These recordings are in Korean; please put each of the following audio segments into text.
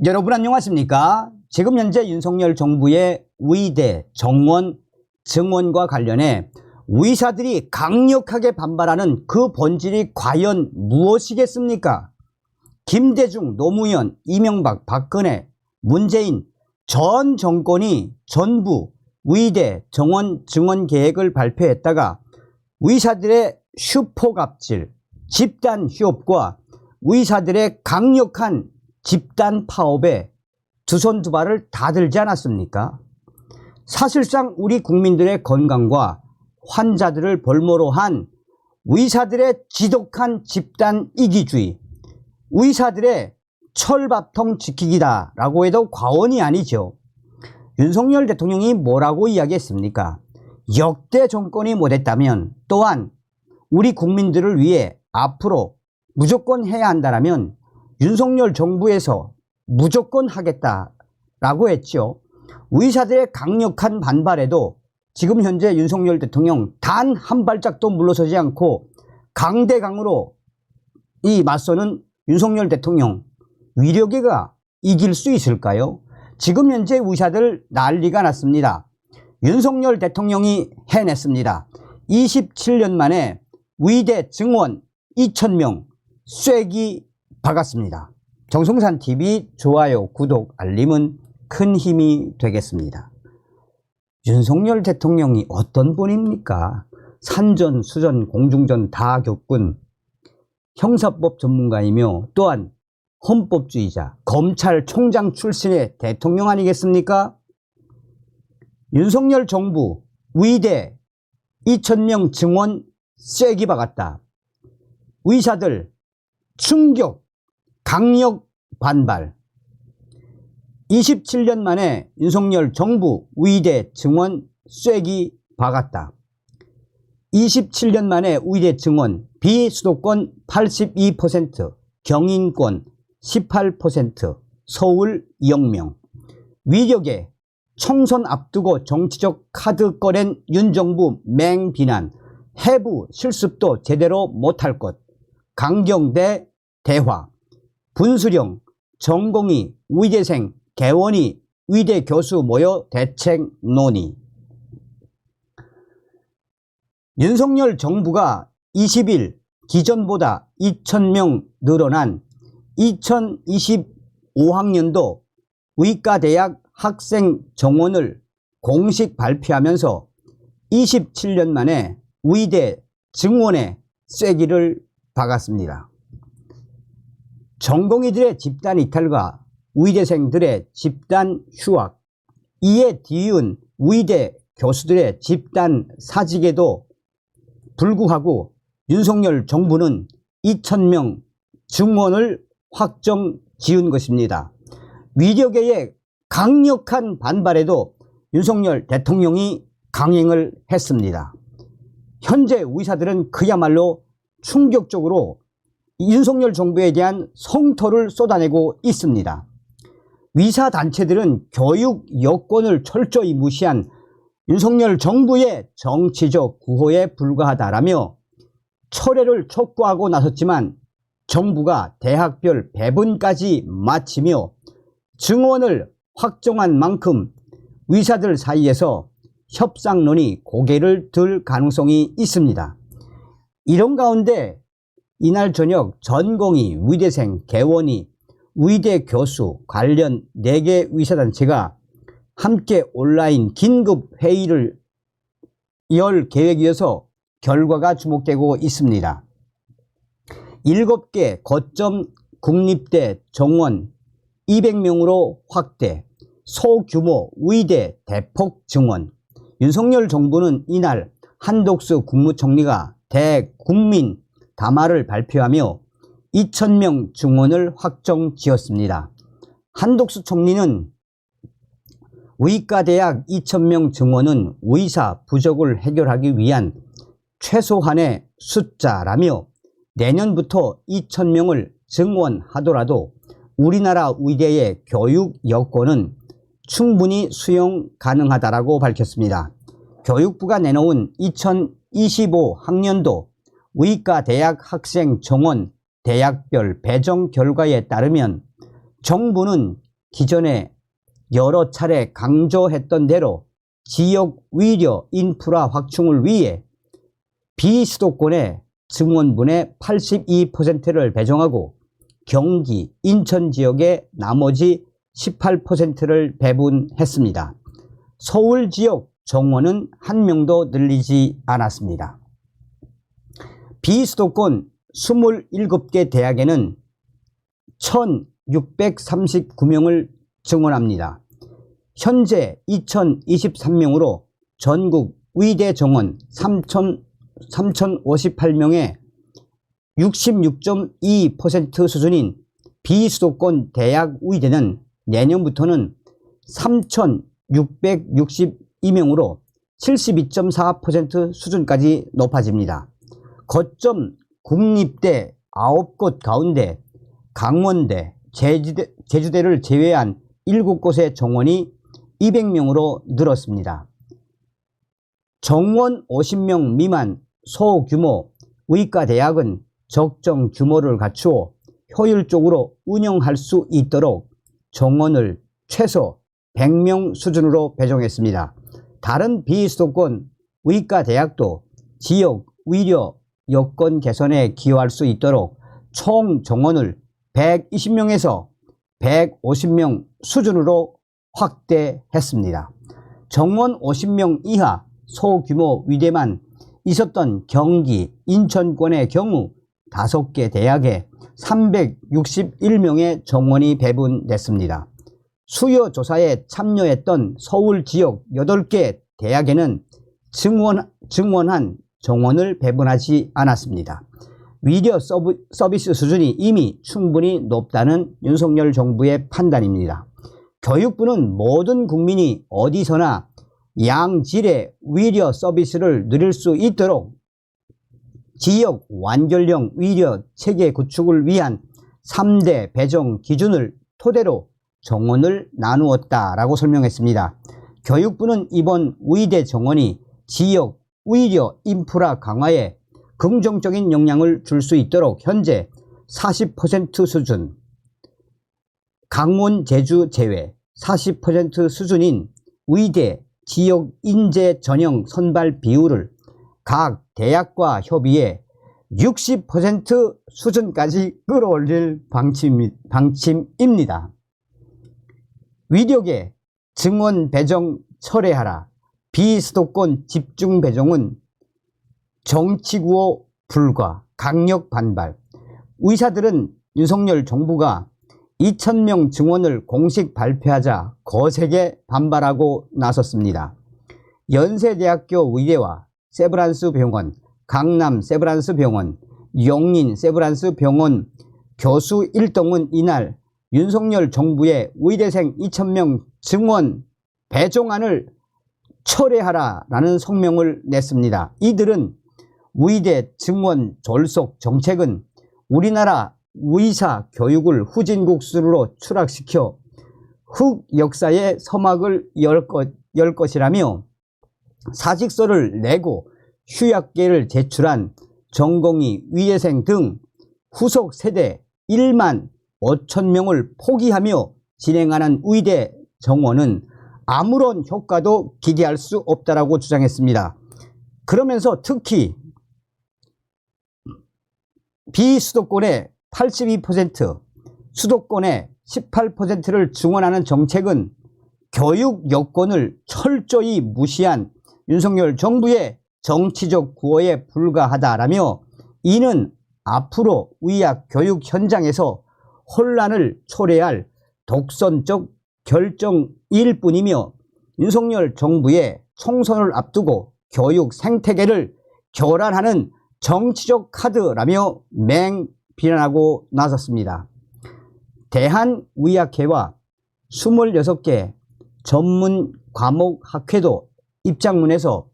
여러분 안녕하십니까? 지금 현재 윤석열 정부의 의대 정원 증원과 관련해 의사들이 강력하게 반발하는 그 본질이 과연 무엇이겠습니까? 김대중, 노무현, 이명박, 박근혜, 문재인 전 정권이 전부 의대 정원 증원 계획을 발표했다가 의사들의 슈퍼갑질, 집단 휴업과 의사들의 강력한 집단 파업에 두 손 두 발을 다 들지 않았습니까? 사실상 우리 국민들의 건강과 환자들을 볼모로 한 의사들의 지독한 집단 이기주의, 의사들의 철밥통 지키기다라고 해도 과언이 아니죠. 윤석열 대통령이 뭐라고 이야기했습니까? 역대 정권이 못했다면, 또한 우리 국민들을 위해 앞으로 무조건 해야 한다면 윤석열 정부에서 무조건 하겠다라고 했죠. 의사들의 강력한 반발에도 지금 현재 윤석열 대통령 단 한 발짝도 물러서지 않고 강대강으로 이 맞서는 윤석열 대통령, 위력이가 이길 수 있을까요? 지금 현재 의사들 난리가 났습니다. 윤석열 대통령이 해냈습니다. 27년 만에 의대 증원 2,000명 쐐기 박았습니다. 정성산TV 좋아요, 구독, 알림은 큰 힘이 되겠습니다. 윤석열 대통령이 어떤 분입니까? 산전, 수전, 공중전 다 겪은 형사법 전문가이며 또한 헌법주의자, 검찰총장 출신의 대통령 아니겠습니까? 윤석열 정부 의대 2,000명 증원 쐐기 박았다. 의사들 충격, 강력 반발. 27년 만에 윤석열 정부 의대 증원 쐐기 박았다. 27년 만에 의대 증원, 비수도권 82%, 경인권 18%, 서울 0명. 위력에 총선 앞두고 정치적 카드 꺼낸 윤정부 맹비난, 해부 실습도 제대로 못할 것, 강경대 대화, 분수령, 전공의, 의대생, 개원이, 의대 교수 모여 대책 논의. 윤석열 정부가 20일 기존보다 2,000명 늘어난 2025학년도 의과대학 학생 정원을 공식 발표하면서 27년 만에 의대 증원에 쐐기를 박았습니다. 전공의들의 집단 이탈과 의대생들의 집단 휴학, 이에 뒤이은 의대 교수들의 집단 사직에도 불구하고 윤석열 정부는 2,000명 증원을 확정 지은 것입니다. 위력의 강력한 반발에도 윤석열 대통령이 강행을 했습니다. 현재 의사들은 그야말로 충격적으로 윤석열 정부에 대한 성토를 쏟아내고 있습니다. 의사단체들은 교육 여건을 철저히 무시한 윤석열 정부의 정치적 구호에 불과하다라며 철회를 촉구하고 나섰지만 정부가 대학별 배분까지 마치며 증원을 확정한 만큼 의사들 사이에서 협상론이 고개를 들 가능성이 있습니다. 이런 가운데 이날 저녁 전공의, 의대생, 개원의, 의대 교수 관련 4개 의사단체가 함께 온라인 긴급 회의를 열 계획이어서 결과가 주목되고 있습니다. 7개 거점 국립대 정원 200명으로 확대, 소규모 의대 대폭 증원. 윤석열 정부는 이날 한독수 국무총리가 대국민 담화를 발표하며 2,000명 증원을 확정 지었습니다. 한독수 총리는 의과대학 2,000명 증원은 의사 부족을 해결하기 위한 최소한의 숫자라며 내년부터 2,000명을 증원하더라도 우리나라 의대의 교육 여건은 충분히 수용 가능하다라고 밝혔습니다. 교육부가 내놓은 2025 학년도 의과대학 학생 정원 대학별 배정 결과에 따르면 정부는 기존에 여러 차례 강조했던 대로 지역 위려 인프라 확충을 위해 비수도권의 증원분의 82%를 배정하고 경기, 인천 지역의 나머지 18%를 배분했습니다. 서울 지역 정원은 한 명도 늘리지 않았습니다. 비수도권 27개 대학에는 1,639명을 증원합니다. 현재 2,023명으로 전국 의대 정원 3,058명의 66.2% 수준인 비수도권 대학 의대는 내년부터는 3,662명으로 72.4% 수준까지 높아집니다. 거점 국립대 9곳 가운데 강원대, 제주대를 제외한 7곳의 정원이 200명으로 늘었습니다. 정원 50명 미만 소규모 의과대학은 적정 규모를 갖추어 효율적으로 운영할 수 있도록 정원을 최소 100명 수준으로 배정했습니다. 다른 비수도권 의과대학도 지역 의료 여건 개선에 기여할 수 있도록 총 정원을 120명에서 150명 수준으로 확대했습니다. 정원 50명 이하 소규모 의대만 있었던 경기, 인천권의 경우 5개 대학에 361명의 정원이 배분됐습니다. 수요 조사에 참여했던 서울 지역 8개 대학에는 증원한 정원을 배분하지 않았습니다. 위려 서비스 수준이 이미 충분히 높다는 윤석열 정부의 판단입니다. 교육부는 모든 국민이 어디서나 양질의 위려 서비스를 누릴 수 있도록 지역 완결형 위려 체계 구축을 위한 3대 배정 기준을 토대로 정원을 나누었다라고 설명했습니다. 교육부는 이번 의대 정원이 지역 위려 인프라 강화에 긍정적인 영향을 줄 수 있도록 현재 40% 수준, 강원, 제주 제외 40% 수준인 의대 지역 인재 전형 선발 비율을 각 대학과 협의해 60% 수준까지 끌어올릴 방침입니다. 위력의 증원 배정 철회하라. 비수도권 집중 배정은 정치구호 불가, 강력 반발. 의사들은 윤석열 정부가 2,000명 증원을 공식 발표하자 거세게 반발하고 나섰습니다. 연세대학교 의대와 세브란스 병원, 강남 세브란스 병원, 용인 세브란스 병원 교수 일동은 이날 윤석열 정부의 의대생 2,000명 증원 배정안을 철회하라라는 성명을 냈습니다. 이들은 의대 증원 졸속 정책은 우리나라 의사 교육을 후진국수로 추락시켜 흑역사의 서막을 열 것이라며 사직서를 내고 휴학계를 제출한 전공의 의대생 등 후속 세대 1만 5천 명을 포기하며 진행하는 의대 정원은 아무런 효과도 기대할 수 없다라고 주장했습니다. 그러면서 특히 비수도권의 82%, 수도권의 18%를 증원하는 정책은 교육 여건을 철저히 무시한 윤석열 정부의 정치적 구호에 불과하다라며 이는 앞으로 의학 교육 현장에서 혼란을 초래할 독선적 결정일 뿐이며 윤석열 정부의 총선을 앞두고 교육 생태계를 교란하는 정치적 카드라며 맹비난하고 나섰습니다. 대한의학회와 26개 전문 과목 학회도 입장문에서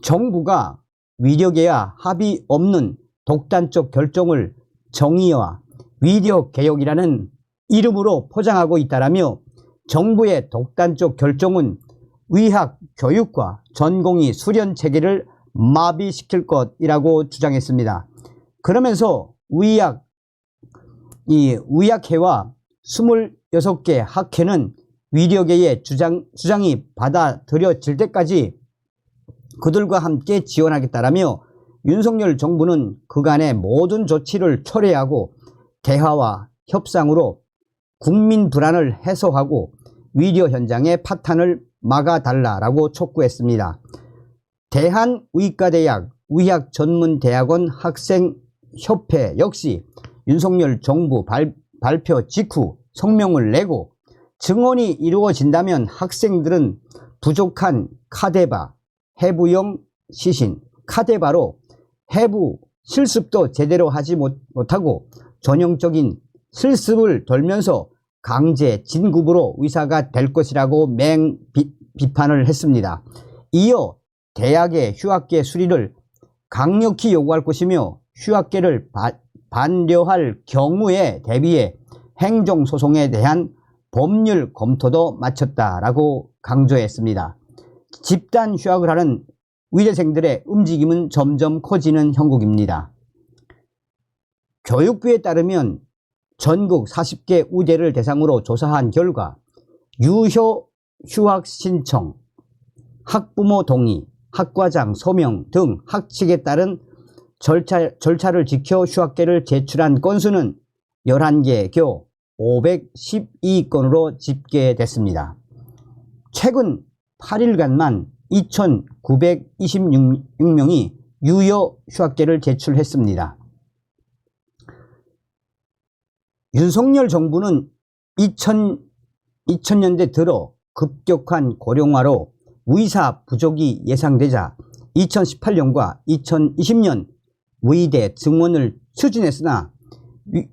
정부가 위력에야 합의 없는 독단적 결정을 정의와 위력개혁이라는 이름으로 포장하고 있다라며 정부의 독단적 결정은 의학 교육과 전공의 수련 체계를 마비시킬 것이라고 주장했습니다. 그러면서 의학회와 26개 학회는 위력계의 주장이 받아들여질 때까지 그들과 함께 지원하겠다라며 윤석열 정부는 그간의 모든 조치를 철회하고 대화와 협상으로 국민 불안을 해소하고 위려 현장의 파탄을 막아달라라고 촉구했습니다. 대한의과대학 의학전문대학원 학생협회 역시 윤석열 정부 발표 직후 성명을 내고 증언이 이루어진다면 학생들은 부족한 카데바, 해부용 시신, 카데바로 해부 실습도 제대로 하지 못하고 전형적인 실습을 돌면서 강제 진급으로 의사가 될 것이라고 비판을 했습니다. 이어 대학의 휴학계 수리를 강력히 요구할 것이며 휴학계를 반려할 경우에 대비해 행정소송에 대한 법률 검토도 마쳤다라고 강조했습니다. 집단 휴학을 하는 의대생들의 움직임은 점점 커지는 형국입니다. 교육부에 따르면 전국 40개 의대를 대상으로 조사한 결과 유효 휴학 신청, 학부모 동의, 학과장 소명 등 학칙에 따른 절차를 지켜 휴학계를 제출한 건수는 11개 교 512건으로 집계됐습니다. 최근 8일간만 2,926명이 유효 휴학계를 제출했습니다. 윤석열 정부는 2000년대 들어 급격한 고령화로 의사 부족이 예상되자 2018년과 2020년 의대 증원을 추진했으나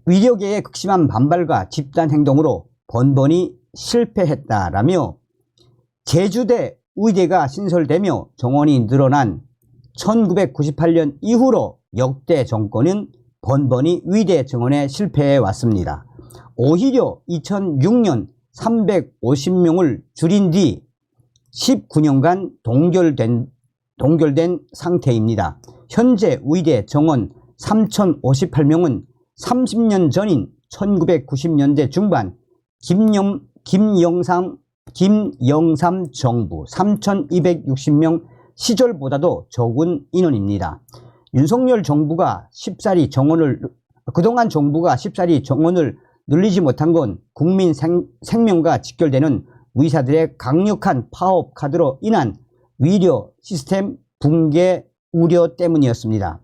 위력계의 극심한 반발과 집단 행동으로 번번이 실패했다라며 제주대 의대가 신설되며 정원이 늘어난 1998년 이후로 역대 정권은 번번이 의대 증원에 실패해 왔습니다. 오히려 2006년 350명을 줄인 뒤 19년간 동결된 상태입니다. 현재 의대 정원 3058명은 30년 전인 1990년대 중반 김영삼 정부 3260명 시절보다도 적은 인원입니다. 윤석열 정부가 그동안 정부가 쉽사리 정원을 늘리지 못한 건 국민 생명과 직결되는 의사들의 강력한 파업 카드로 인한 의료 시스템 붕괴 우려 때문이었습니다.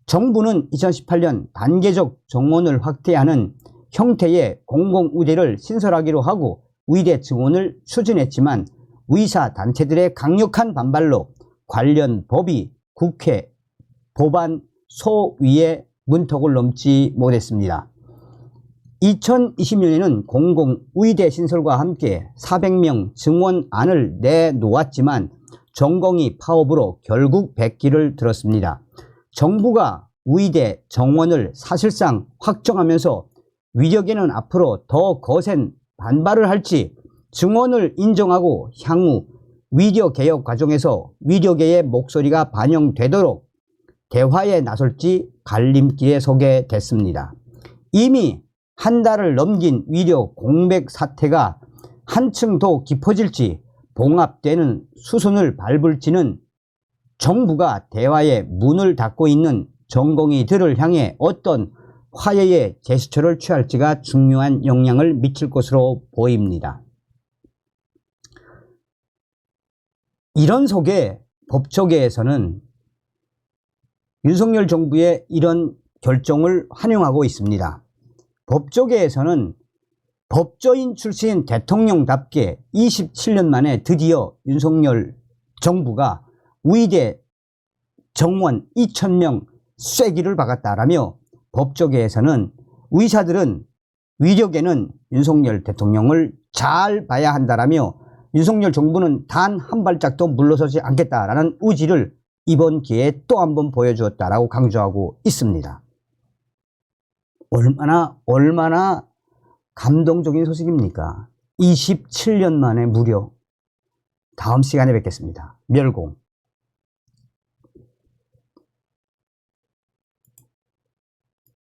정부는 2018년 단계적 정원을 확대하는 형태의 공공의대를 신설하기로 하고 의대 증원을 추진했지만 의사단체들의 강력한 반발로 관련 법이 국회 법안 소위의 문턱을 넘지 못했습니다. 2020년에는 공공의대 신설과 함께 400명 증원안을 내놓았지만 전공의 파업으로 결국 백기를 들었습니다. 정부가 의대 정원을 사실상 확정하면서 위력계는 앞으로 더 거센 반발을 할지 증원을 인정하고 향후 의료개혁 과정에서 의료계의 목소리가 반영되도록 대화에 나설지 갈림길에 서게 됐습니다. 이미 한 달을 넘긴 의료 공백 사태가 한층 더 깊어질지 봉합되는 수순을 밟을지는 정부가 대화의 문을 닫고 있는 전공의들을 향해 어떤 화해의 제스처를 취할지가 중요한 영향을 미칠 것으로 보입니다. 이런 속에 법조계에서는 윤석열 정부의 이런 결정을 환영하고 있습니다. 법조계에서는 법조인 출신 대통령답게 27년 만에 드디어 윤석열 정부가 의대 정원 2,000명 쐐기를 박았다라며 법조계에서는 의사들은 위력에는 윤석열 대통령을 잘 봐야 한다라며 윤석열 정부는 단 한 발짝도 물러서지 않겠다라는 의지를 이번 기회에 또 한 번 보여주었다라고 강조하고 있습니다. 얼마나 감동적인 소식입니까? 27년 만에 무려. 다음 시간에 뵙겠습니다. 멸공.